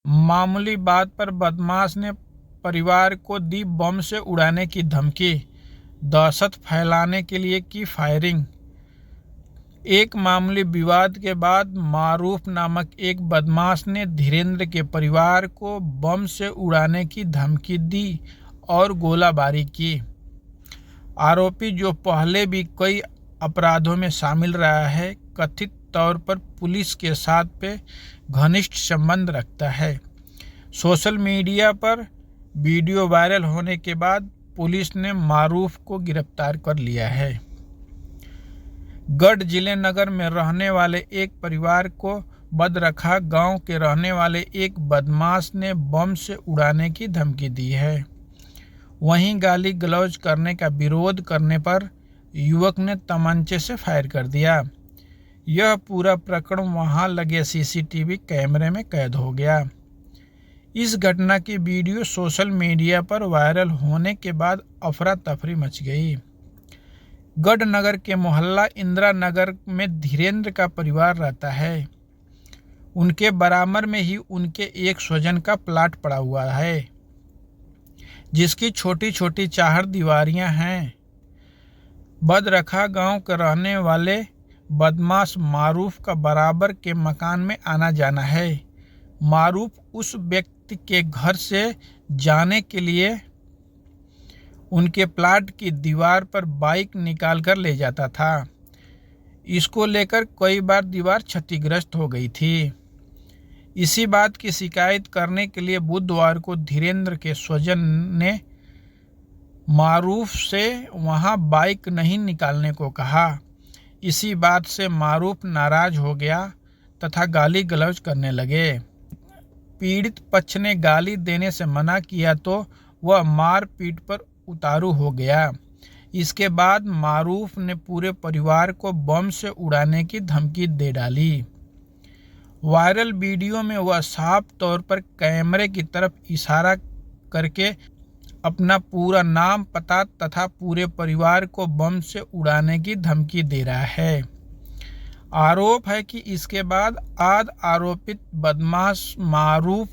मामूली बात पर बदमाश ने परिवार को दी बम से उड़ाने की धमकी, दहशत फैलाने के लिए की फायरिंग। एक मामूली विवाद के बाद मारूफ नामक एक बदमाश ने धीरेन्द्र के परिवार को बम से उड़ाने की धमकी दी और गोलाबारी की। आरोपी, जो पहले भी कई अपराधों में शामिल रहा है, कथित तौर पर पुलिस के साथ पे घनिष्ठ संबंध रखता है। सोशल मीडिया पर वीडियो वायरल होने के बाद पुलिस ने मारूफ को गिरफ्तार कर लिया है। गढ़ जिले नगर में रहने वाले एक परिवार को बदरखा गांव के रहने वाले एक बदमाश ने बम से उड़ाने की धमकी दी है। वहीं गाली गलौज करने का विरोध करने पर युवक ने तमंचे से फायर कर दिया। यह पूरा प्रकरण वहां लगे सीसीटीवी कैमरे में कैद हो गया। इस घटना की वीडियो सोशल मीडिया पर वायरल होने के बाद अफरा तफरी मच गई। गढ़ नगर के मोहल्ला इंदिरा नगर में धीरेन्द्र का परिवार रहता है। उनके बराबर में ही उनके एक स्वजन का प्लाट पड़ा हुआ है, जिसकी छोटी छोटी चार दीवारियां हैं। बदरखा गांव के रहने वाले बदमाश मारूफ का बराबर के मकान में आना जाना है। मारूफ उस व्यक्ति के घर से जाने के लिए उनके प्लाट की दीवार पर बाइक निकाल कर ले जाता था। इसको लेकर कई बार दीवार क्षतिग्रस्त हो गई थी। इसी बात की शिकायत करने के लिए बुधवार को धीरेन्द्र के स्वजन ने मारूफ से वहां बाइक नहीं निकालने को कहा। इसी बात से मारूफ नाराज हो गया तथा गाली गलौज करने लगे। पीड़ित पक्ष ने गाली देने से मना किया तो वह मारपीट पर उतारू हो गया। इसके बाद मारूफ ने पूरे परिवार को बम से उड़ाने की धमकी दे डाली। वायरल वीडियो में वह साफ तौर पर कैमरे की तरफ इशारा करके अपना पूरा नाम, पता तथा पूरे परिवार को बम से उड़ाने की धमकी दे रहा है। आरोप है कि इसके बाद आरोपित बदमाश मारूफ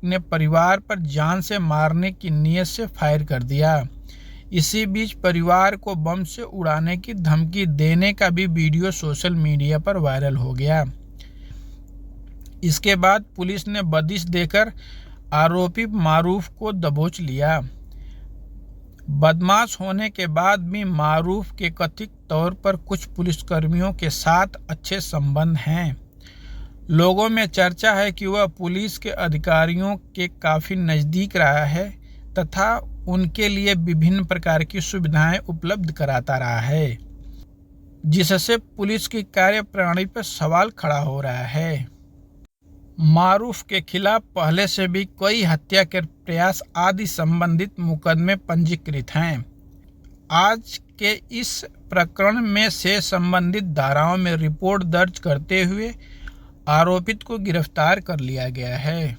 ने परिवार पर जान से मारने की नीयत से फायर कर दिया। इसी बीच परिवार को बम से उड़ाने की धमकी देने का भी वीडियो सोशल मीडिया पर वायरल हो गया। इसके बाद पुलिस ने बंदिश देकर आरोपी मारूफ को दबोच लिया। बदमाश होने के बाद भी मारूफ के कथित तौर पर कुछ पुलिसकर्मियों के साथ अच्छे संबंध हैं। लोगों में चर्चा है कि वह पुलिस के अधिकारियों के काफी नजदीक रहा है तथा उनके लिए विभिन्न प्रकार की सुविधाएं उपलब्ध कराता रहा है, जिससे पुलिस की कार्यप्रणाली पर सवाल खड़ा हो रहा है। मारूफ के खिलाफ पहले से भी कई हत्या के प्रयास आदि संबंधित मुकदमे पंजीकृत हैं। आज के इस प्रकरण में से संबंधित धाराओं में रिपोर्ट दर्ज करते हुए आरोपित को गिरफ्तार कर लिया गया है।